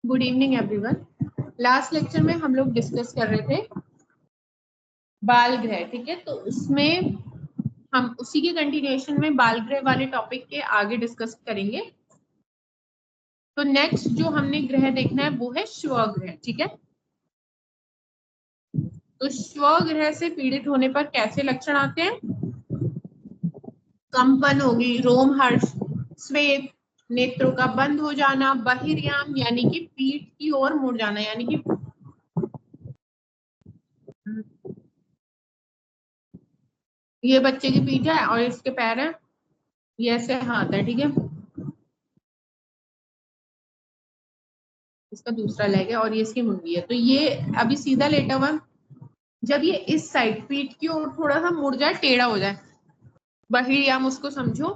Good evening everyone. Last lecture में हम लोग डिस्कस कर रहे थे बाल ग्रह, ठीक है। तो उसमें हम उसी के कंटिन्यूएशन में बाल ग्रह वाले टॉपिक के आगे डिस्कस करेंगे। तो नेक्स्ट जो हमने ग्रह देखना है वो है स्वग्रह, ठीक है। तो स्वग्रह से पीड़ित होने पर कैसे लक्षण आते हैं? कंपन होगी, रोमहर्ष, श्वेत, नेत्रों का बंद हो जाना, बहिर्याम यानी कि पीठ की ओर मुड़ जाना, यानी कि ये बच्चे की पीठ है और इसके पैर है, ये ऐसे हाथ है, ठीक है। इसका दूसरा लेग है और ये इसकी मुंडी है। तो ये अभी सीधा लेटा हुआ, जब ये इस साइड पीठ की ओर थोड़ा सा मुड़ जाए, टेढ़ा हो जाए, बहिर्याम उसको समझो।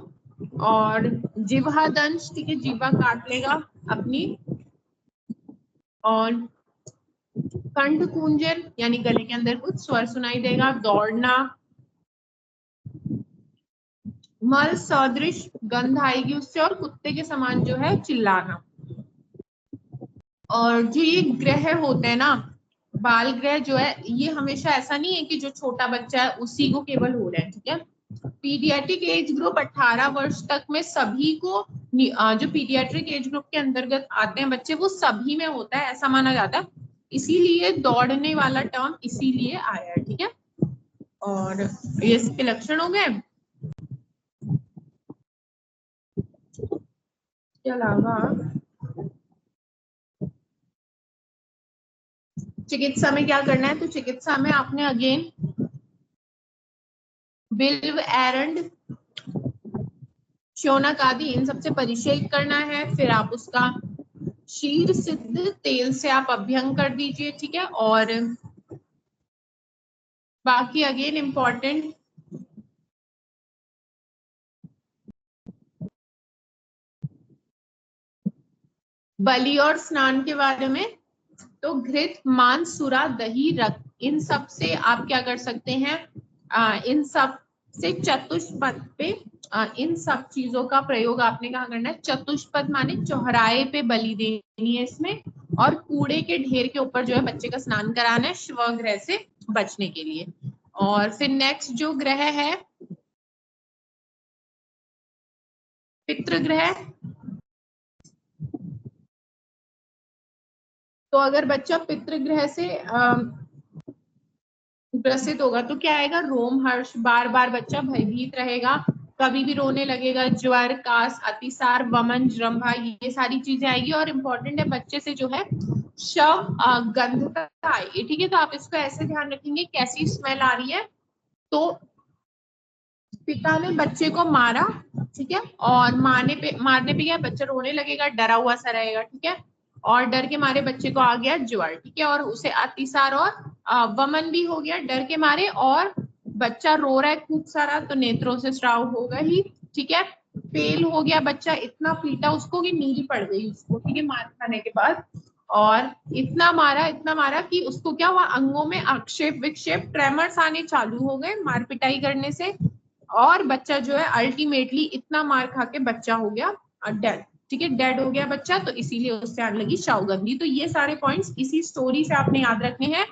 और जिह्वा दंश, ठीक है, जीवा काट लेगा अपनी। और कंठ कुंजन यानी गले के अंदर कुछ स्वर सुनाई देगा, दौड़ना, मल सदृश गंध आएगी उससे, और कुत्ते के समान जो है चिल्लाना। और जो ये ग्रह होते हैं ना, बाल ग्रह जो है, ये हमेशा ऐसा नहीं है कि जो छोटा बच्चा है उसी को केवल हो रहा है, ठीक है। पीडियाट्रिक एज ग्रुप 18 वर्ष तक में सभी को, जो पीडियाट्रिक एज ग्रुप के अंतर्गत आते हैं बच्चे, वो सभी में होता है, ऐसा माना जाता है। इसीलिए दौड़ने वाला टर्म इसीलिए आया है, ठीक है। और ये इसके लक्षण हो गए। इसके अलावा चिकित्सा में क्या करना है? तो चिकित्सा में आपने अगेन बिल्व, एरंड, शौनक आदि इन सबसे परिचय करना है। फिर आप उसका शीर सिद्ध तेल से आप अभ्यंग कर दीजिए, ठीक है। और बाकी अगेन इम्पॉर्टेंट बलि और स्नान के बारे में, तो घृत, मांस, सुरा, दही, रक्त, इन सब से आप क्या कर सकते हैं? इन सब से चतुष्पद पे, इन सब चीजों का प्रयोग आपने कहा करना है। चतुष्पद माने चौराहे पे बलि देनी है इसमें, और कूड़े के ढेर के ऊपर जो है बच्चे का स्नान कराना है, स्वग्रह से बचने के लिए। और फिर नेक्स्ट जो ग्रह है पितृग्रह। तो अगर बच्चा पितृग्रह से ग्रसित होगा तो क्या आएगा? रोमहर्ष, बार बार बच्चा भयभीत रहेगा, कभी भी रोने लगेगा, ज्वर, कास, अतिसार, वमन, जृंभा, ये सारी चीजें आएगी। और इम्पोर्टेंट है, बच्चे से जो है शव गंधता आएगी, ठीक है। तो आप इसको ऐसे ध्यान रखेंगे कैसी स्मेल आ रही है। तो पिता ने बच्चे को मारा, ठीक है, और मारने पे क्या, बच्चा रोने लगेगा, डरा हुआ सा रहेगा, ठीक है। और डर के मारे बच्चे को आ गया ज्वर, ठीक है, और उसे अतिसार और वमन भी हो गया डर के मारे, और बच्चा रो रहा है खूब सारा, तो नेत्रों से स्राव होगा ही, ठीक है। फेल हो गया बच्चा, इतना पीटा उसको कि नील पड़ गई उसको, ठीक है, मार खाने के बाद। और इतना मारा कि उसको क्या हुआ, अंगों में आक्षेप विक्षेप, ट्रेमर्स आने चालू हो गए मार पिटाई करने से। और बच्चा जो है अल्टीमेटली इतना मार खा के बच्चा हो गया डेड, ठीक है, डेड हो गया बच्चा। तो इसीलिए उससे आने लगी शावगंधी। तो ये सारे पॉइंट्स इसी स्टोरी से आपने याद रखने हैं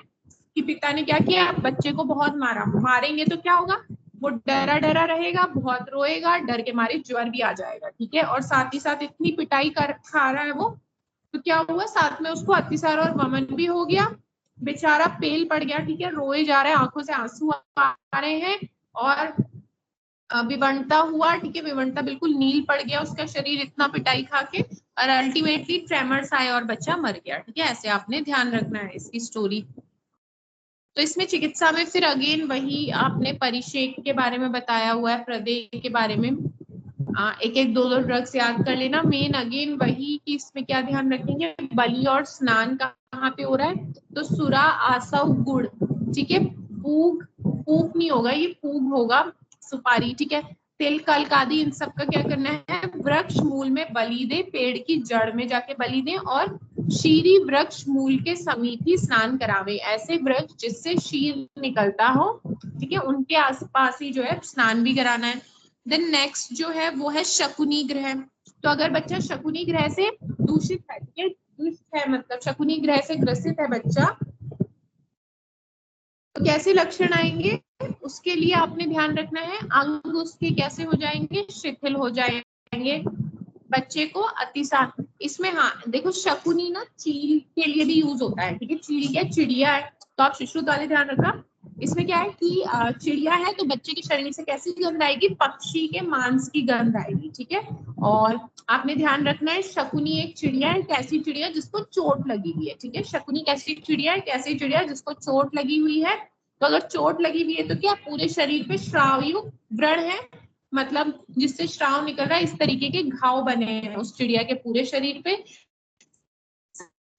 कि पिता ने क्या किया, बच्चे को बहुत मारा। मारेंगे तो क्या होगा, वो डरा डरा रहेगा, बहुत रोएगा, डर के मारे ज्वर भी आ जाएगा, ठीक है। और साथ ही साथ इतनी पिटाई कर खा रहा है वो, तो क्या हुआ, साथ में उसको अतिसार और वमन भी हो गया। बेचारा पेल पड़ गया, ठीक है, रोए जा रहे हैं, आंखों से आंसू आ रहे हैं। और विवंता हुआ, ठीक है, विवंता बिल्कुल नील पड़ गया उसका शरीर इतना पिटाई खा के। और अल्टीमेटली ट्रेमर्स आए और बच्चा मर गया, ठीक है। ऐसे आपने ध्यान रखना है इसकी स्टोरी। तो इसमें चिकित्सा में फिर अगेन वही आपने परिषेक के बारे में बताया हुआ है, प्रदेय के बारे में। एक एक दो दो ड्रग्स याद कर लेना। मेन अगेन वही कि इसमें क्या ध्यान रखेंगे, बलि और स्नान कहाँ पे हो रहा है? तो सुरा, आसव, गुड़, ठीक है। पूग, पूग नहीं होगा, ये पूग होगा, सुपारी, ठीक है। तिल, कल्क आदि इन सब का क्या करना है? वृक्ष मूल में बलि दे, पेड़ की जड़ में जाके बलि दे, और शीरी वृक्ष मूल के समीप ही स्नान करावे। ऐसे वृक्ष जिससे शीर निकलता हो, ठीक है, उनके आसपास ही जो है स्नान भी कराना है। देन नेक्स्ट जो है वो है शकुनी ग्रह। तो अगर बच्चा शकुनी ग्रह से दूषित है, ठीक है, दुष्ट है, मतलब शकुनी ग्रह से ग्रसित है बच्चा, तो कैसे लक्षण आएंगे उसके लिए आपने ध्यान रखना है। अंग उसके कैसे हो जाएंगे, शिथिल हो जाएंगे, बच्चे को अतिसार। इसमें हाँ देखो, शकुनी ना चील के लिए भी यूज होता है, ठीक है, चील क्या चिड़िया है, तो आप शिशुत वाले ध्यान रखना। इसमें क्या है कि चिड़िया है तो बच्चे के शरीर से कैसी गंध आएगी, पक्षी के मांस की गंध आएगी, ठीक है। और आपने ध्यान रखना है शकुनी एक चिड़िया है, कैसी चिड़िया, जिसको चोट लगी हुई है, ठीक है। शकुनी कैसी चिड़िया है, कैसी चिड़िया जिसको चोट लगी हुई है। तो अगर चोट लगी हुई है तो क्या पूरे शरीर पे श्रावयुक्त व्रण है, मतलब जिससे श्राव निकल रहा है, इस तरीके के घाव बने हैं उस चिड़िया के पूरे शरीर पे।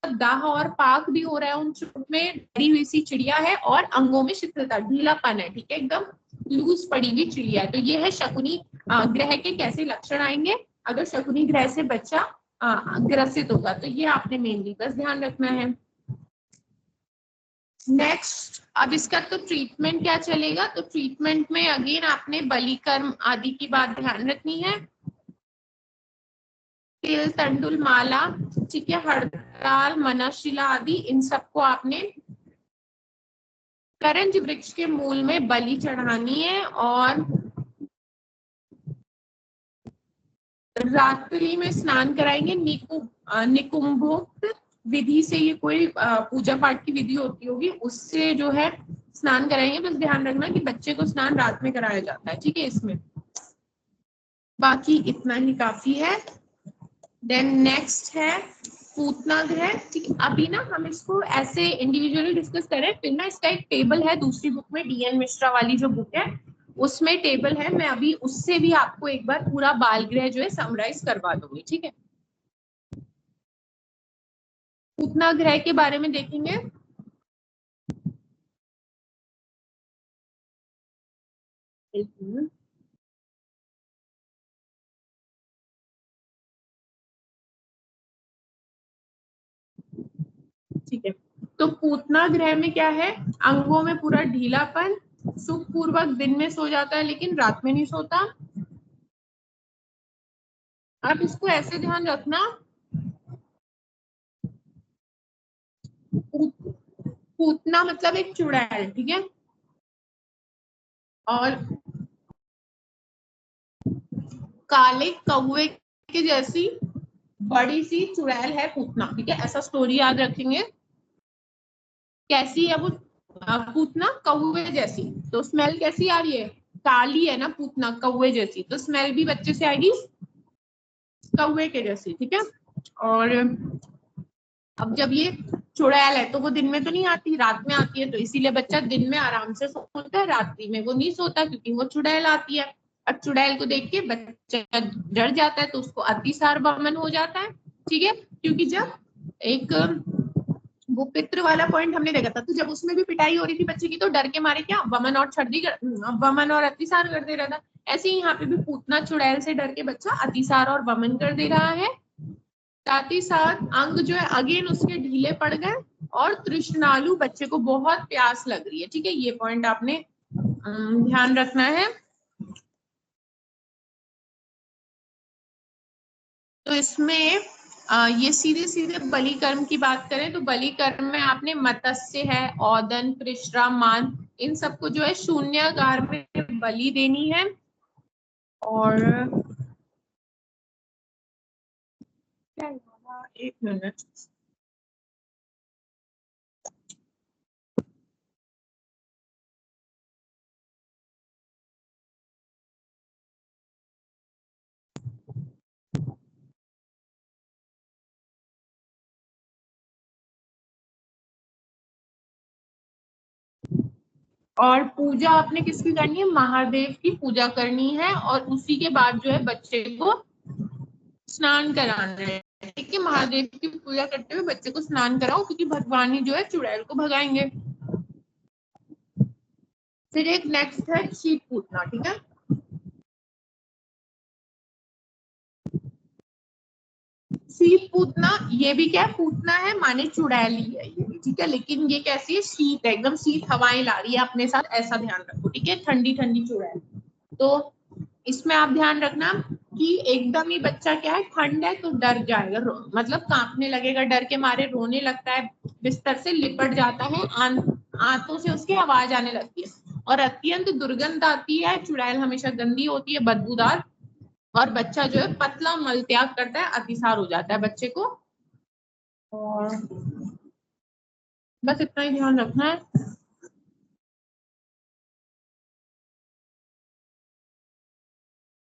दाह और पाक भी हो रहा है उन चोट में, डरी हुई सी चिड़िया है, और अंगों में शिथिलता, ढीलापन है, ठीक है, एकदम लूज पड़ी हुई चिड़िया है। तो ये है शकुनी ग्रह के कैसे लक्षण आएंगे अगर शकुनी ग्रह से बच्चा ग्रसित होगा, तो ये आपने मेनली बस ध्यान रखना है। नेक्स्ट, अब इसका तो ट्रीटमेंट क्या चलेगा, तो ट्रीटमेंट में अगेन आपने बलिकर्म आदि की बात ध्यान रखनी है। तिल, तंडुल, माला, ठीक है, हड़ताल, मनशिला आदि, इन सबको आपने करंज वृक्ष के मूल में बलि चढ़ानी है। और रात्रि में स्नान कराएंगे, निकुंभोक्त विधि से, ये कोई पूजा पाठ की विधि होती होगी, उससे जो है स्नान कराएंगे। बस ध्यान रखना कि बच्चे को स्नान रात में कराया जाता है, ठीक है। इसमें बाकी इतना ही काफी है। देन नेक्स्ट है पूतना ग्रह, ठीक है। अभी ना हम इसको ऐसे इंडिविजुअली डिस्कस करें, फिर ना इसका एक टेबल है दूसरी बुक में, डीएन मिश्रा वाली जो बुक है उसमें टेबल है, मैं अभी उससे भी आपको एक बार पूरा बाल ग्रह जो है समराइज करवा दूंगी, ठीक है। पूतना ग्रह के बारे में देखेंगे। ठीक है, तो पूतना ग्रह में क्या है, अंगों में पूरा ढीलापन, सुखपूर्वक दिन में सो जाता है लेकिन रात में नहीं सोता। आप इसको ऐसे ध्यान रखना, पूतना मतलब एक चुड़ैल, ठीक है, और काले कौवे के जैसी बड़ी सी चुड़ैल है पूतना, ठीक है, ऐसा स्टोरी याद रखेंगे। कैसी है वो पूतना, कौवे जैसी, तो स्मेल कैसी आ रही है, काली है ना पूतना कौवे जैसी, तो स्मेल भी बच्चे से आएगी कौवे के जैसी, ठीक है। और अब जब ये चुड़ैल है तो वो दिन में तो नहीं आती, रात में आती है, तो इसीलिए बच्चा दिन में आराम से सोता है, रात्रि में वो नहीं सोता क्योंकि वो चुड़ैल आती है। अब चुड़ैल को देख के बच्चा डर जाता है तो उसको अतिसार वमन हो जाता है, ठीक है। क्योंकि जब एक वो पितृ वाला पॉइंट हमने देखा था, तो जब उसमें भी पिटाई हो रही थी बच्चे की तो डर के मारे क्या वमन और वमन और अतिसार कर दे रहा था। ऐसे ही यहाँ पे भी पूतना चुड़ैल से डर के बच्चा अतिसार और वमन कर दे रहा है। साथ ही साथ अंग जो है अगेन उसके ढीले पड़ गए, और तृष्णालु, बच्चे को बहुत प्यास लग रही है, ठीक है, ये पॉइंट आपने ध्यान रखना है। तो इसमें ये सीधे सीधे बलि कर्म की बात करें तो बलि कर्म में आपने मत्स्य है, औदन, कृष्णा, मान, इन सबको जो है शून्यागार में बलि देनी है। और क्या हुआ? एक मिनट, और पूजा आपने किसकी करनी है, महादेव की पूजा करनी है, और उसी के बाद जो है बच्चे को स्नान कराना है, ठीक है। महादेव की पूजा करते हुए बच्चे को स्नान कराओ क्योंकि भगवान ही जो है चुड़ैल को भगाएंगे। फिर एक नेक्स्ट है शीत पूतना, ठीक है। शीत पूतना, ये भी क्या है, पूतना है माने चुड़ैल ही है ये भी, ठीक है, लेकिन ये कैसी है, शीत है, एकदम शीत हवाएं ला रही है अपने साथ, ऐसा ध्यान रखो, ठीक है, ठंडी ठंडी चुड़ैल। तो इसमें आप ध्यान रखना, कि एकदम ही बच्चा क्या है, ठंड है तो डर जाएगा, मतलब कांपने लगेगा, डर के मारे रोने लगता है, बिस्तर से लिपट जाता है, आंतों से उसकी आवाज आने लगती है और अत्यंत दुर्गंध आती है। चुड़ैल हमेशा गंदी होती है, बदबूदार, और बच्चा जो है पतला मल त्याग करता है, अतिसार हो जाता है बच्चे को। और बस इतना ही ध्यान रखना है।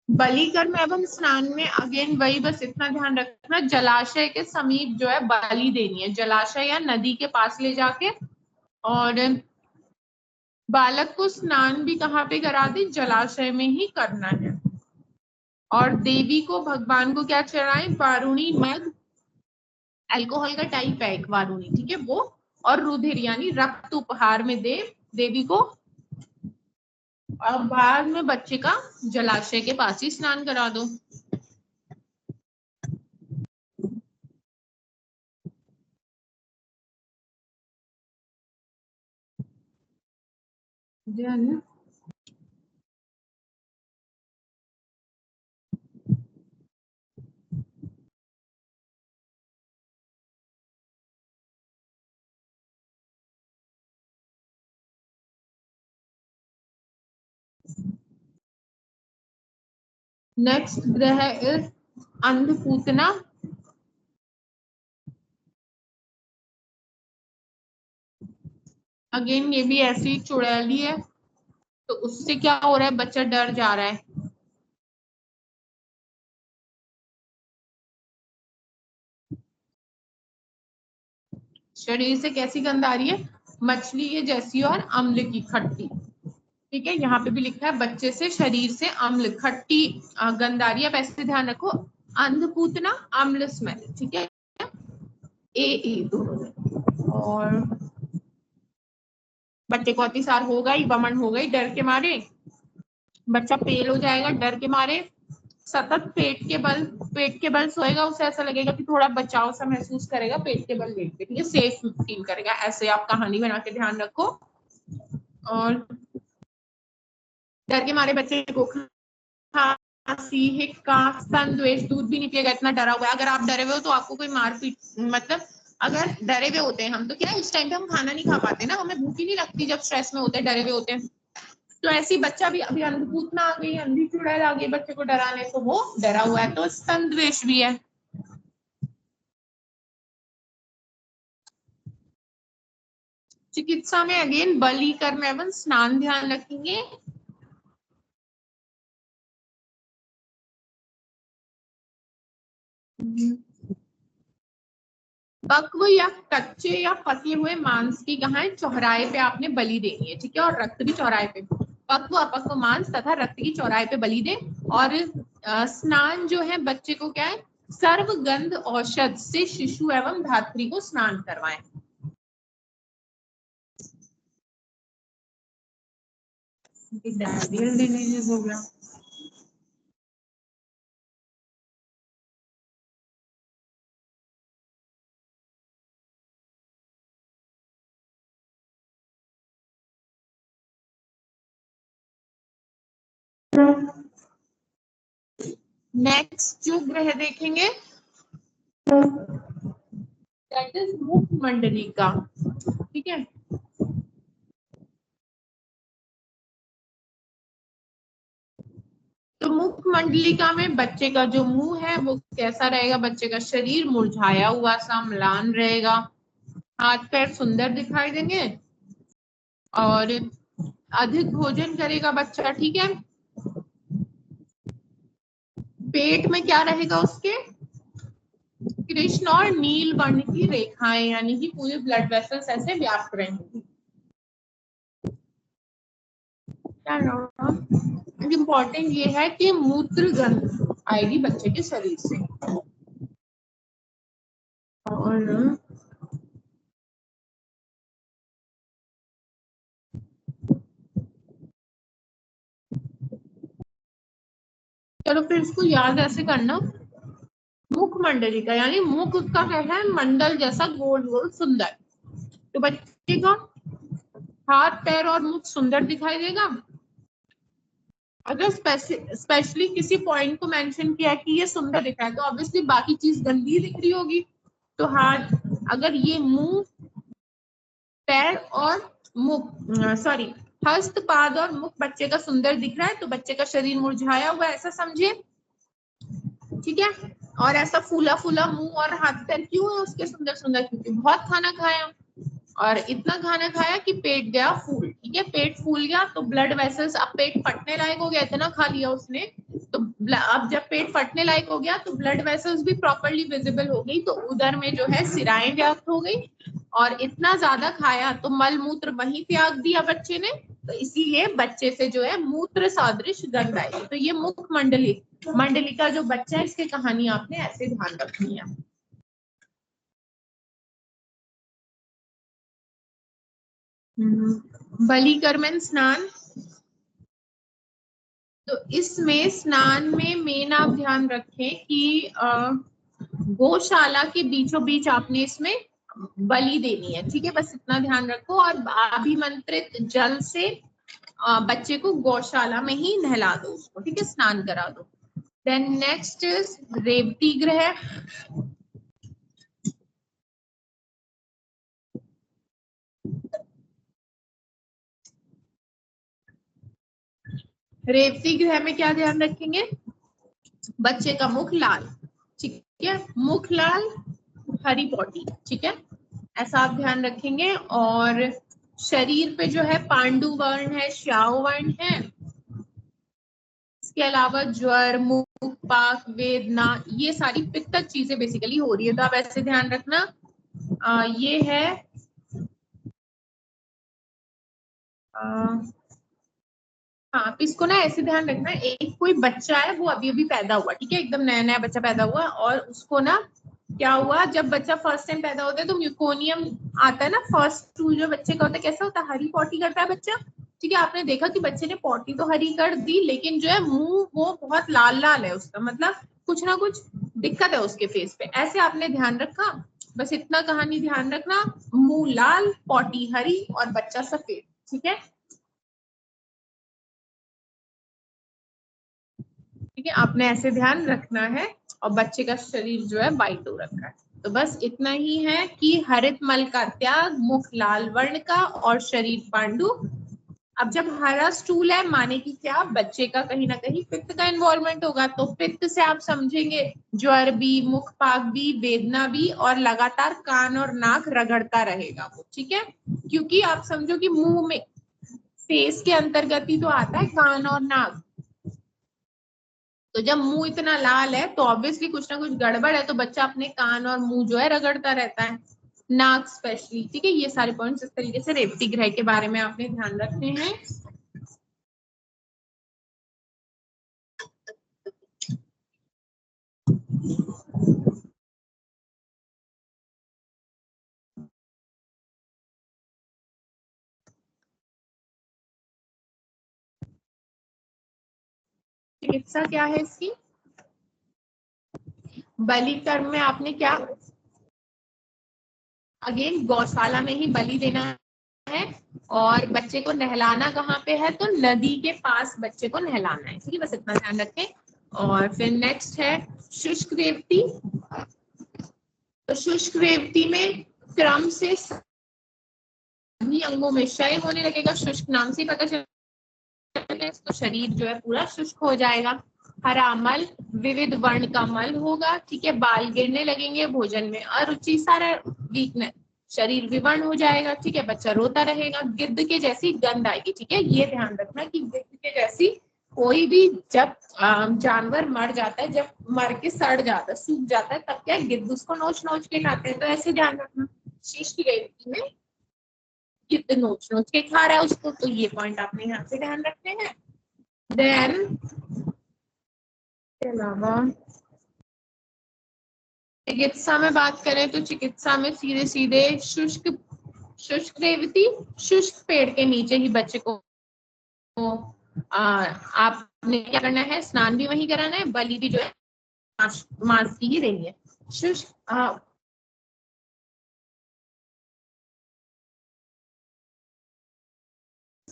बलिकर्म एवं स्नान में अगेन वही, बस इतना ध्यान रखना, जलाशय के समीप जो है बलि देनी है, जलाशय या नदी के पास ले जाके। और बालक को स्नान भी कहाँ पे करा दे, जलाशय में ही करना है। और देवी को, भगवान को क्या चढ़ाएं, वारुणी मद, अल्कोहल का टाइप है एक वारुणी, ठीक है वो, और रुधिर यानी रक्त उपहार में दे देवी को। और बाद में बच्चे का जलाशय के पास ही स्नान करा दो। नेक्स्ट ग्रह इज अंधपूतना। अगेन ये भी ऐसी चुड़ैली है, तो उससे क्या हो रहा है, बच्चा डर जा रहा है। शरीर से कैसी गंध आ रही है, मछली के जैसी और अम्ल की, खट्टी। ठीक है, यहाँ पे भी लिखा है बच्चे से शरीर से अम्ल खट्टी गंध आ रही है। वैसे ध्यान रखो, अंधपूतना अम्ल स्मेल, ठीक है, ए दोनों में। और बच्चे को अतिसार होगा ही, वमन होगा ही, डर के मारे बच्चा पेल हो जाएगा, डर के मारे सतत पेट के बल सोएगा, उसे ऐसा लगेगा कि थोड़ा बचाव सा महसूस करेगा, पेट के बल लेट के, ठीक है, सेफ फील करेगा, ऐसे आप कहानी बना के ध्यान रखो। और डर के मारे बच्चे को खांसी, हिक्का, स्तन द्वेष, दूध भी नहीं पिएगा, इतना डरा हुआ है। अगर आप डरे हुए हो तो आपको कोई मारपीट, मतलब अगर डरे हुए होते हैं हम, तो क्या है उस टाइम पे हम खाना नहीं खा पाते ना, हमें भूख ही नहीं लगती जब स्ट्रेस में होते हैं, डरे हुए होते हैं। तो ऐसी बच्चा भी, अभी अंधपूतना आ गई, अंधी चुड़ैल आ गई बच्चे को डराने, तो वो डरा हुआ है, तो स्तन द्वेष भी है। चिकित्सा में अगेन बलि कर्म एवं स्नान ध्यान रखेंगे। पक्व या कच्चे या पके हुए मांस की कहाँ है, चौराहे पे आपने बलि देनी है, ठीक है, और रक्त भी चौराहे पे, पक्व अपक्व मांस तथा रक्त की चौराहे पे बलि दे। और स्नान जो है बच्चे को क्या है, सर्वगंध औषध से शिशु एवं धात्री को स्नान करवाएं। हो गया। नेक्स्ट जो ग्रह देखेंगे दैट इज मुखमंडली का, ठीक है। तो मुखमंडलिका में बच्चे का जो मुंह है वो कैसा रहेगा, बच्चे का शरीर मुरझाया हुआ सा म्लान रहेगा, हाथ पैर सुंदर दिखाई देंगे, और अधिक भोजन करेगा बच्चा, ठीक है। पेट में क्या रहेगा उसके, कृष्ण और नील वर्ण की रेखाएं, यानी कि पूरे ब्लड वेसल्स ऐसे व्याप्त रहेंगे। इम्पोर्टेंट ये है कि मूत्र गंध आएगी बच्चे के शरीर से। और चलो फिर इसको याद ऐसे करना, मुखमंडली का यानी मुख उसका कैसा है, मंडल जैसा गोल गोल सुंदर, तो बच्चे का हाथ पैर और मुख सुंदर दिखाई देगा, अगर स्पेशली किसी पॉइंट को मेंशन किया कि ये सुंदर दिख रहा है तो ऑब्वियसली बाकी चीज गंदी दिख रही होगी। तो हाथ, अगर ये मुंह, पैर और मुख, सॉरी, हस्त, पाद और मुख बच्चे का सुंदर दिख रहा है तो बच्चे का शरीर मुरझाया हुआ है, ऐसा समझिए। ठीक है। और ऐसा फूला फूला मुंह और हाथ पैर क्यों है उसके सुंदर सुंदर? क्योंकि बहुत खाना खाया, और इतना खाना खाया कि पेट गया फूल। ठीक है, पेट फूल गया तो ब्लड वेसल्स, अब पेट फटने लायक हो गया, इतना खा लिया उसने। तो अब जब पेट फटने लायक हो गया तो ब्लड वेसल्स भी प्रॉपरली विजिबल हो गई, तो उधर में जो है सिराएं व्याप्त हो गई। और इतना ज्यादा खाया तो मल मूत्र वहीं त्याग दिया बच्चे ने, तो इसीलिए बच्चे से जो है मूत्र सादृश गंध आई। तो ये मुख मंडली, मंडली का जो बच्चा है, इसकी कहानी आपने ऐसे ध्यान रखनी है। बलिकर्मन स्नान, तो इसमें स्नान में मेन आप ध्यान रखें कि गौशाला के बीचों बीच आपने इसमें बलि देनी है। ठीक है, बस इतना ध्यान रखो, और अभिमंत्रित जल से बच्चे को गौशाला में ही नहला दो उसको। ठीक है, स्नान करा दो। देन नेक्स्ट इज रेवती ग्रह। रेवती ग्रह में क्या ध्यान रखेंगे? बच्चे का मुख लाल, ठीक है, मुख लाल, हरी पॉटी, ठीक है, ऐसा आप ध्यान रखेंगे। और शरीर पे जो है पांडु वर्ण है, श्याव वर्ण है। इसके अलावा ज्वर, मुख पाक, वेदना, ये सारी पित्तक चीजें बेसिकली हो रही है, तो आप ऐसे ध्यान रखना। ये है हाँ, आप इसको ना ऐसे ध्यान रखना, एक कोई बच्चा है वो अभी अभी पैदा हुआ, ठीक है, एकदम नया नया बच्चा पैदा हुआ, और उसको ना क्या हुआ, जब बच्चा फर्स्ट टाइम पैदा होता है तो म्यूकोनियम आता है ना, फर्स्ट टू जो बच्चे का होता है, कैसा होता है, हरी पॉटी करता है बच्चा। ठीक है, आपने देखा कि बच्चे ने पॉटी तो हरी कर दी, लेकिन जो है मुंह वो बहुत लाल लाल है उसका, मतलब कुछ ना कुछ दिक्कत है उसके फेस पे, ऐसे आपने ध्यान रखा। बस इतना कहानी ध्यान रखना, मुंह लाल, पॉटी हरी और बच्चा सफेद। ठीक है, ठीक है, आपने ऐसे ध्यान रखना है। और बच्चे का शरीर जो है वाइट हो रखा है। तो बस इतना ही है कि हरित मल का त्याग, मुख लाल वर्ण का और शरीर पांडु। अब जब हरा स्टूल है, माने कि क्या, बच्चे का कहीं ना कहीं पित्त का इन्वॉल्वमेंट होगा, तो पित्त से आप समझेंगे ज्वर भी, मुख पाक भी, वेदना भी, और लगातार कान और नाक रगड़ता रहेगा वो। ठीक है, क्योंकि आप समझो कि मुंह में, फेस के अंतर्गत ही तो आता है कान और नाक। तो जब मुंह इतना लाल है तो ऑब्वियसली कुछ ना कुछ गड़बड़ है, तो बच्चा अपने कान और मुंह जो है रगड़ता रहता है, नाक स्पेशली। ठीक है, ये सारे पॉइंट्स इस तरीके से रेवती ग्रह के बारे में आपने ध्यान रखने हैं। चिकित्सा क्या है इसकी? बलि कर्म में आपने क्या, अगेन गौशाला में ही बलि देना है, और बच्चे को नहलाना कहाँ पे है, तो नदी के पास बच्चे को नहलाना है। ठीक है, बस इतना ध्यान रखें। और फिर नेक्स्ट है शुष्क रेवती। तो शुष्क रेवती में क्रम से सभी अंगों में क्षय होने लगेगा, शुष्क नाम से पता चलता है, तो शरीर जो है पूरा शुष्क हो जाएगा। हरा मल, विविध वर्ण का मल होगा। ठीक है, बाल गिरने लगेंगे, भोजन में अरुचि, सारा वीकनेस, शरीर विवर्ण हो जाएगा। ठीक है, बच्चा रोता रहेगा, गिद्ध के जैसी गंध आएगी। ठीक है, ये ध्यान रखना कि गिद्ध के जैसी, कोई भी जब जानवर मर जाता है, जब मर के सड़ जाता है, सूख जाता है, तब क्या गिद्ध उसको नोच नोच के खाते हैं, तो ऐसे ध्यान रखना। शीश की रेवती में गिद्ध नोच नोच के खा रहा है उसको, तो ये पॉइंट आपने यहाँ से ध्यान रखने हैं। देन के अलावा चिकित्सा में बात करें तो चिकित्सा में सीधे सीधे शुष्क, शुष्क रेवती, शुष्क पेड़ के नीचे ही बच्चे को आपने क्या करना है, स्नान भी वहीं कराना है, बलि भी जो है मांस की ही देनी है। शुष्क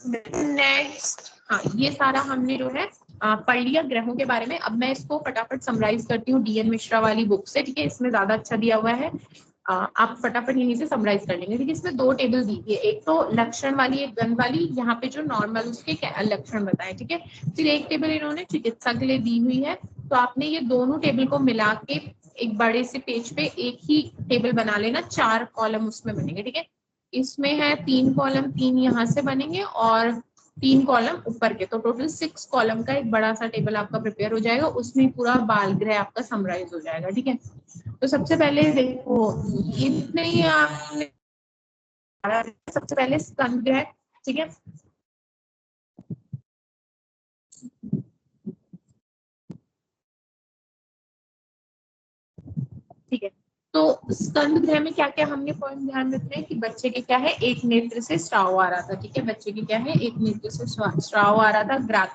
नेक्स्ट, हाँ ये सारा हमने जो है पढ़ लिया ग्रहों के बारे में। अब मैं इसको फटाफट समराइज करती हूँ डीएन मिश्रा वाली बुक से, ठीक है, इसमें ज्यादा अच्छा दिया हुआ है। आप फटाफट यहीं से समराइज कर लेंगे। देखिए इसमें दो टेबल दी है, एक तो लक्षण वाली, एक गंध वाली, यहाँ पे जो नॉर्मल उसके लक्षण बताए, ठीक है। फिर एक टेबल इन्होंने चिकित्सा के लिए दी हुई है। तो आपने ये दोनों टेबल को मिला के एक बड़े से पेज पे एक ही टेबल बना लेना, 4 कॉलम उसमें बनेंगे, ठीक है। इसमें है 3 कॉलम, 3 यहाँ से बनेंगे और 3 कॉलम ऊपर के, तो टोटल 6 कॉलम का एक बड़ा सा टेबल आपका प्रिपेयर हो जाएगा। उसमें पूरा बाल ग्रह आपका समराइज हो जाएगा, ठीक है। तो सबसे पहले देखो, इतने ही आपने, सबसे पहले स्कंद ग्रह, ठीक है। ठीक है, तो स्कंद ग्रह में क्या क्या हमने पॉइंट ध्यान रखना है कि बच्चे के क्या है, एक नेत्र से स्राव आ रहा था, ठीक है। बच्चे के क्या है, एक नेत्र से स्राव आ रहा था, ग्रात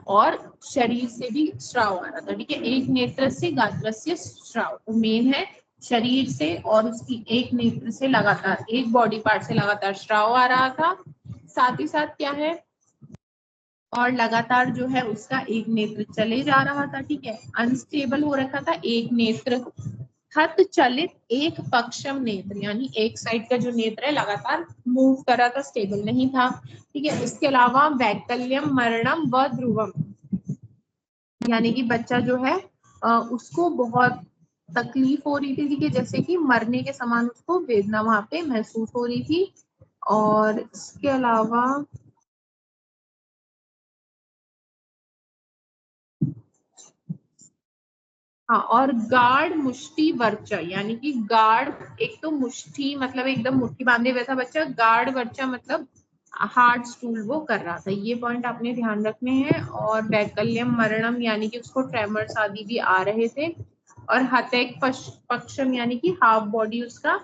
और शरीर से भी स्राव आ रहा था, ठीक है। एक नेत्र से गात्रस्य स्राव, तो मेन है शरीर से और उसकी एक नेत्र से लगातार, एक बॉडी पार्ट से लगातार स्राव आ रहा था। साथ ही साथ क्या है, और लगातार जो है उसका एक नेत्र चले जा रहा था, ठीक है। अनस्टेबल हो रखा था एक नेत्र, हत चलित एक पक्षम नेत्र, यानी एक साइड का जो नेत्र है लगातार मूव कर रहा था, स्टेबल नहीं था, ठीक है। इसके अलावा वैकल्यम मरणम व ध्रुवम, यानी कि बच्चा जो है उसको बहुत तकलीफ हो रही थी, ठीक है, जैसे कि मरने के समान उसको वेदना वहां पे महसूस हो रही थी। और इसके अलावा हाँ, और गाढ़ मुष्टि वर्चा, यानी कि गाढ़, एक तो मुष्टि मतलब एकदम मुट्ठी बांधे हुए था बच्चा, गाढ़ वर्चा मतलब हार्ड स्टूल वो कर रहा था, ये पॉइंट आपने ध्यान रखने हैं। और वैकल्यम मरणम, यानी कि उसको ट्रेमर्स आदि भी आ रहे थे। और हतैक पक्षम, यानी कि हाफ बॉडी उसका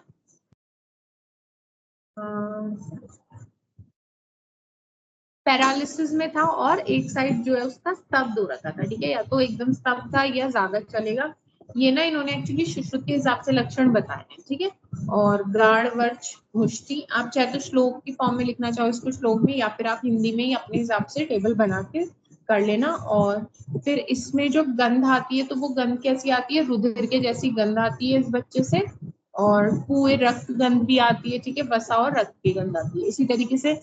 पैरालिसिस में था, और एक साइड जो है उसका स्तब्ध हो रखा था, ठीक है, या तो एकदम स्तब्ध था या ज्यादा चलेगा। ये ना इन्होंने एक्चुअली सुश्रुत के हिसाब से लक्षण बताए हैं, ठीक है। और गाढ़ वर्च मुष्टि, आप चाहे तो श्लोक की फॉर्म में लिखना चाहो इसको श्लोक में, या फिर आप हिंदी में ही अपने हिसाब से टेबल बना के कर लेना। और फिर इसमें जो गंध आती है, तो वो गंध कैसी आती है, रुधिर के जैसी गंध आती है इस बच्चे से। और पूरे रक्त गंध भी आती है, ठीक है, वसा और रक्त की गंध आती है। इसी तरीके से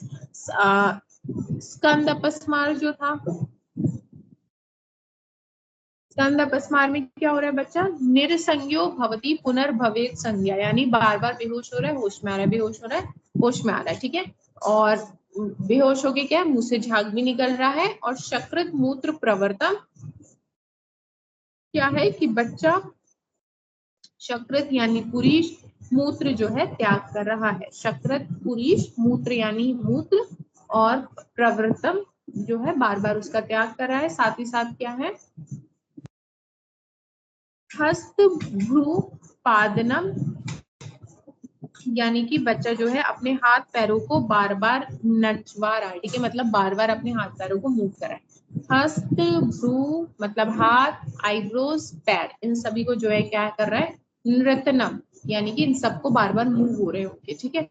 स्कंद अपस्मार जो था, स्कंद अपस्मार में क्या हो रहा है बच्चा, निरसंज्ञो भवती पुनर्भवेत संज्ञा, यानी बार बार बेहोश हो रहा है, होश में आ रहा है, बेहोश हो रहा है, होश में आ रहा है, ठीक है। और बेहोश होके क्या है, मुंह से झाग भी निकल रहा है। और शकृत मूत्र प्रवर्तन, क्या है कि बच्चा शकृत यानी पुरीश, मूत्र जो है त्याग कर रहा है, शकृत पुरीश, मूत्र यानी मूत्र, और प्रवृत्तम जो है बार बार उसका त्याग कर रहा है। साथ ही साथ क्या है, हस्त भ्रू पादनम, यानी कि बच्चा जो है अपने हाथ पैरों को बार बार नचवा रहा है, ठीक है, मतलब बार बार अपने हाथ पैरों को मूव कर रहा है। हस्त भ्रू मतलब हाथ, आईब्रोज, पैर, इन सभी को जो है क्या कर रहा है, नृत्यनम, यानी कि इन सबको बार बार मूव हो रहे होंगे, ठीक है।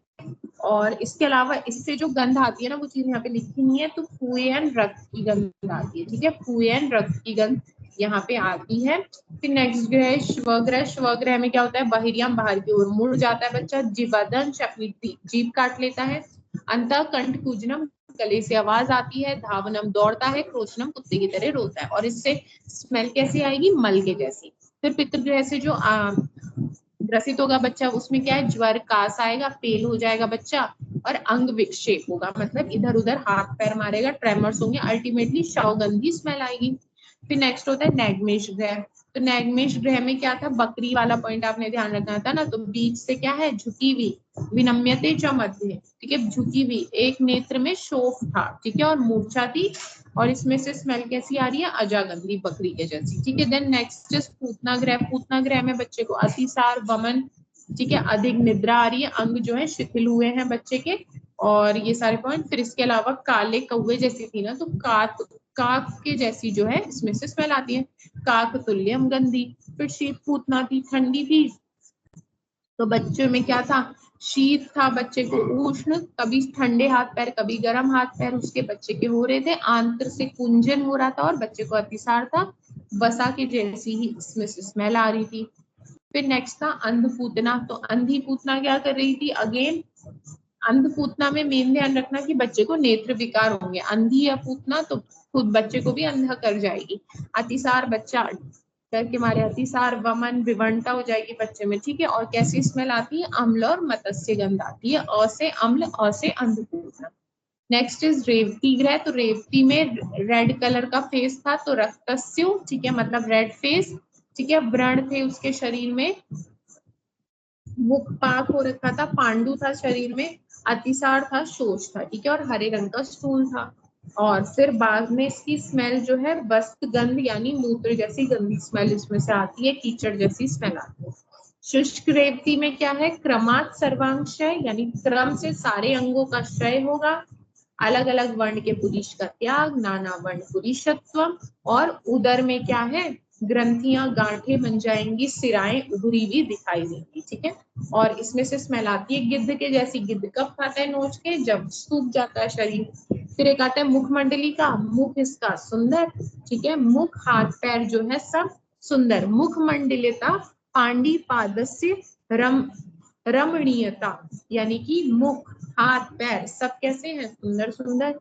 और इसके अलावा इससे जो गंध आती है ना, वो चीज यहाँ पे लिखी नहीं है, तो फूयन रक्त की गंध आती है, ठीक है, फूयन रक्त की गंध यहाँ पे आती है। फिर नेक्स्ट ग्रह स्वग्रह, स्वग्रह में क्या होता है, बहिरियम बाहर की ओर मुड़ जाता है बच्चा, जीवादंश अपनी जीभ काट लेता है, अंत कंठ कुजनम गले से आवाज आती है, धावनम दौड़ता है, क्रोचनम कुत्ते की तरह रोता है। और इससे स्मेल कैसी आएगी, मल के जैसी। फिर पितृग्रह से जो ग्रसित होगा बच्चा, उसमें क्या है, ज्वर कास आएगा, पेल हो जाएगा बच्चा, और अंग विक्षेप होगा, मतलब इधर उधर हाथ पैर मारेगा, ट्रेमर्स होंगे, अल्टीमेटली शवगंधी स्मेल आएगी। फिर नेक्स्ट होता है नैगमेश ग्रह। तो नैगमेश ग्रह में क्या था, बकरी वाला पॉइंट आपने ध्यान रखना था ना, तो बीच से क्या है, झुकी हुई, विनम्यते च मध्य, ठीक है, झुकी हुई, एक नेत्र में शोफ था, ठीक है, और मूर्छा थी। और इसमें से स्मेल कैसी आ रही है, अजागंधी बकरी के जैसी, ठीक है। देन नेक्स्ट पूतना ग्रह, पूतना ग्रह में बच्चे को अतिसार, वमन, ठीक है, अधिक निद्रा आ रही है, अंग जो है शिथिल हुए हैं बच्चे के, और ये सारे पॉइंट। फिर इसके अलावा काले कौवे जैसी थी ना, तो काक के जैसी जो है इसमें से स्मेल आती है, काक तुल्यम गंधी। फिर शीत पूतना थी, ठंडी थी, तो बच्चों में क्या था, शीत था, बच्चे को उष्ण, कभी ठंडे हाथ पैर कभी गर्म हाथ पैर उसके बच्चे के हो रहे थे, आंत्र से कुंजन हो रहा था और बच्चे को अतिसार था, बसा के जैसी ही इसमें से स्मेल आ रही थी। फिर नेक्स्ट था अंधपूतना। तो अंधी पूतना क्या कर रही थी, अगेन अंधपूतना में मेन ध्यान रखना कि बच्चे को नेत्र विकार होंगे, अंधी या पूतना तो खुद बच्चे को भी अंधा कर जाएगी। अतिसार, बच्चा डर के मारे अतिसार, वमन, विवरणता हो जाएगी बच्चे में, ठीक है। और कैसी स्मेल आती है, अम्ल और मत्स्य गंध आती है, अ से अम्ल, अ से अंधपूतना। नेक्स्ट इज रेवती ग्रह। तो रेवती में रेड कलर का फेस था, तो रक्तस्यु, ठीक है, मतलब रेड फेस, ठीक है। व्रण थे उसके शरीर में, मुख पाक हो रखा था, पांडु था शरीर में, अतिसार था, शोष था, ठीक है, और हरे रंग का स्टूल था। और फिर बाद में इसकी स्मेल जो है वस्त गंध यानी मूत्र जैसी गंदी स्मेल इसमें से आती है, कीचड़ जैसी स्मेल आती है। शुष्क रेवती में क्या है, क्रमात् सर्वांग क्षय यानी क्रम से सारे अंगों का क्षय होगा, अलग अलग वर्ण के पुरुष का त्याग, नाना वर्ण पुरुषत्व, और उदर में क्या है, ग्रंथियां गांठें बन जाएंगी, सिराएं उभरी हुई दिखाई देंगी, ठीक है। और इसमें से स्मेल आती है गिद्ध के जैसी, गिद्ध कब खाता है नोच के, जब सूख जाता है शरीर। फिर एक आता है मुखमंडली का, मुख इसका सुंदर, ठीक है, मुख हाथ पैर जो है सब सुंदर, मुखमंडलिता पांडी पादस्य रम रमणीयता यानी कि मुख हाथ पैर सब कैसे हैं, सुंदर सुंदर,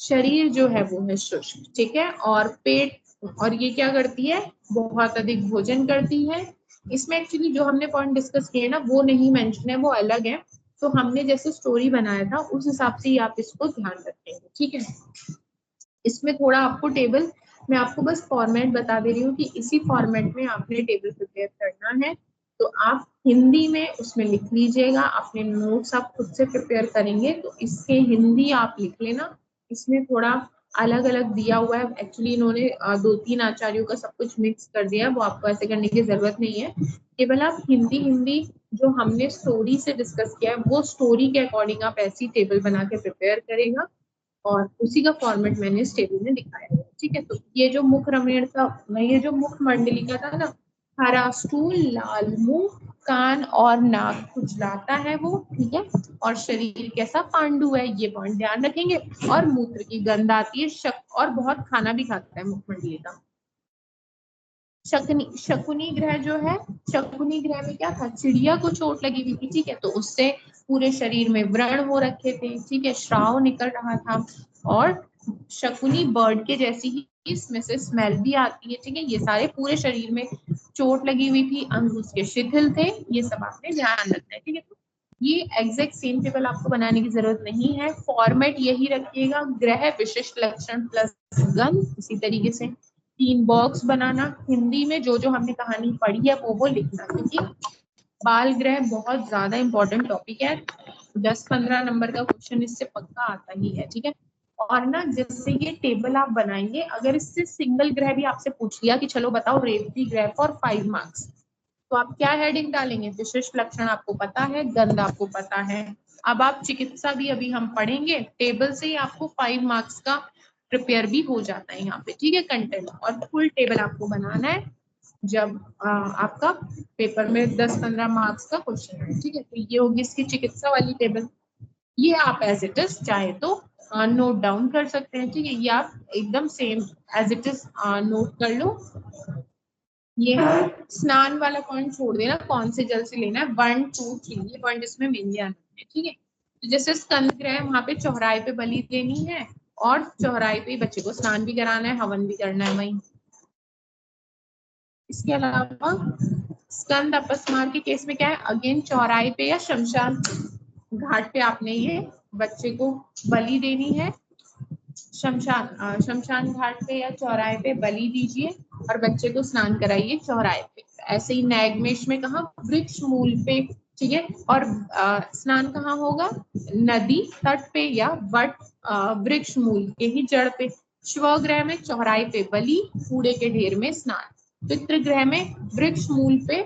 शरीर जो है वो है शुष्क, ठीक है। और पेट, और ये क्या करती है, बहुत अधिक भोजन करती है। इसमें एक्चुअली जो हमने पॉइंट डिस्कस किए ना वो नहीं मेंशन है, वो अलग है, तो हमने जैसे स्टोरी बनाया था उस हिसाब से ही आप इसको ध्यान रखेंगे, ठीक है। इसमें थोड़ा आपको टेबल, मैं आपको बस फॉर्मेट बता दे रही हूँ कि इसी फॉर्मेट में आपने टेबल प्रिपेयर करना है, तो आप हिंदी में उसमें लिख लीजिएगा, अपने नोट्स आप खुद से प्रिपेयर करेंगे तो इसके हिंदी आप लिख लेना। इसमें थोड़ा अलग अलग दिया हुआ है, एक्चुअली इन्होंने 2-3 आचार्यों का सब कुछ मिक्स कर दिया है, वो आपको ऐसे करने की जरूरत नहीं है, केवल आप हिंदी हिंदी जो हमने स्टोरी से डिस्कस किया है वो स्टोरी के अकॉर्डिंग आप ऐसी टेबल बना के प्रिपेयर करेगा, और उसी का फॉर्मेट मैंने इस टेबल में दिखाया है, ठीक है। तो ये जो मुख रमणीय था, ये जो मुख मंडली का था ना, हरा स्टूल, लाल मुंह, कान और नाक खुजलाता है वो, ठीक है, और शरीर कैसा, पांडु है, ये पॉइंट ध्यान रखेंगे। और मूत्र की गंध आती है, शक और बहुत खाना भी खाता है मुखमंडली का। शकुनी ग्रह जो है, शकुनी ग्रह में क्या था, चिड़िया को चोट लगी हुई थी, ठीक है, तो उससे पूरे शरीर में व्रण हो रखे थे, ठीक है, श्राव निकल रहा था, और शकुनी बर्ड के जैसी ही इसमें से स्मेल भी आती है, ठीक है। ये सारे पूरे शरीर में चोट लगी हुई थी, अंग उसके शिथिल थे, ये सब आपने ध्यान रखना है, ठीक है। ये एग्जैक्ट सेम टेबल आपको बनाने की जरूरत नहीं है, फॉर्मेट यही रखिएगा, ग्रह विशिष्ट लक्षण प्लस गंध, इसी तरीके से 3 बॉक्स बनाना, हिंदी में जो जो हमने कहानी पढ़ी है वो लिखना, क्योंकि बाल ग्रह बहुत ज्यादा इंपॉर्टेंट टॉपिक है, 10-15 नंबर का क्वेश्चन इससे पक्का आता ही है, ठीक है। और ना जैसे ये टेबल आप बनाएंगे, अगर इससे सिंगल ग्रह भी आपसे पूछ लिया कि चलो बताओ रेवती ग्रह फॉर 5 मार्क्स, तो आप क्या हेडिंग डालेंगे, विशिष्ट लक्षण आपको पता है, गंध आपको पता है। अब आप चिकित्सा भी अभी हम पढ़ेंगे, टेबल से ही आपको 5 मार्क्स का प्रिपेयर भी हो जाता है यहाँ पे, ठीक है, कंटेंट। और फुल टेबल आपको बनाना है जब आपका पेपर में 10-15 मार्क्स का क्वेश्चन है, ठीक है। तो ये होगी इसकी चिकित्सा वाली टेबल, ये आप एज इट इज चाहे तो नोट डाउन कर सकते हैं, ठीक है, ये आप एकदम same as it is note कर लो। ये स्नान वाला पॉइंट छोड़ देना, कौन से जल से लेना है, 1, 2, 3 ये पॉइंट इसमें मेन ध्यान रखना है, ठीक है। तो जैसे स्कंद ग्रह वहां पे चौराहे पे बलि देनी है, और चौराहे पे बच्चे को स्नान भी कराना है, हवन भी करना है वहीं। इसके अलावा स्कंद अपस्मार के केस में क्या है, अगेन चौराहे पे या शमशान घाट पे आपने ये बच्चे को बलि देनी है, शमशान घाट पे या चौराहे पे बलि दीजिए और बच्चे को स्नान कराइए चौराहे पे। ऐसे ही नैगमेश में कहा, वृक्ष मूल पे, ठीक है। और स्नान कहाँ होगा, नदी तट पे या वट वृक्ष मूल के ही जड़ पे। श्वग्रह में चौराहे पे बलि, कूड़े के ढेर में स्नान। पितृग्रह में वृक्ष मूल पे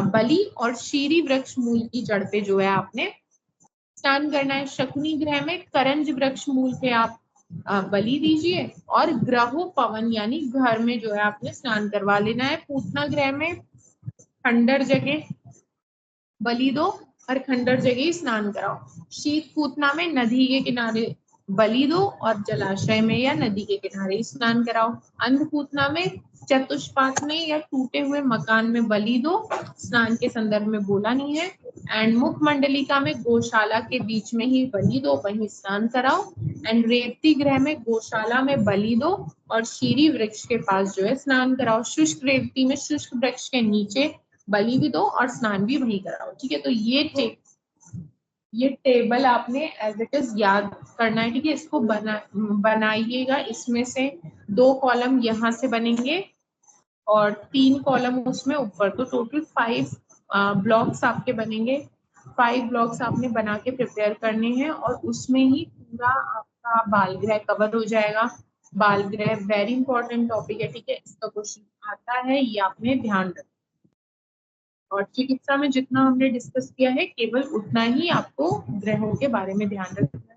बलि और शीरी वृक्ष मूल की जड़ पे जो है आपने स्नान करना है। शकुनी ग्रह में करंज वृक्ष मूल पे आप बलि दीजिए, और ग्रहो पवन यानी घर में जो है आपने स्नान करवा लेना है। पूतना ग्रह में खंडर जगह बलि दो और खंडर जगह स्नान कराओ। शीत पूतना में नदी के किनारे बलि दो और जलाशय में या नदी के किनारे स्नान कराओ। अन्नपूर्णा में चतुष्पात में या टूटे हुए मकान में बलि दो, स्नान के संदर्भ में बोला नहीं है। एंड मुखमंडलिका में गौशाला के बीच में ही बलि दो, वहीं स्नान कराओ। एंड रेवती गृह में गौशाला में बलि दो और शीरी वृक्ष के पास जो है स्नान कराओ। शुष्क रेवती में शुष्क वृक्ष के नीचे बलि भी दो और स्नान भी वहीं कराओ। ठीक है, तो ये टेबल आपने एज इट इज याद करना है। ठीक है, इसको बनाइएगा। इसमें से 2 कॉलम यहाँ से बनेंगे और 3 कॉलम उसमें ऊपर, तो टोटल 5 ब्लॉक्स आपके बनेंगे। 5 ब्लॉक्स आपने बना के प्रिपेयर करने हैं और उसमें ही पूरा आपका बाल गृह कवर हो जाएगा। बाल गृह वेरी इंपॉर्टेंट टॉपिक है। ठीक है, इसका क्वेश्चन आता है, ये आपने ध्यान रखना। और चिकित्सा में जितना हमने डिस्कस किया है केवल उतना ही आपको ग्रहों के बारे में ध्यान रखना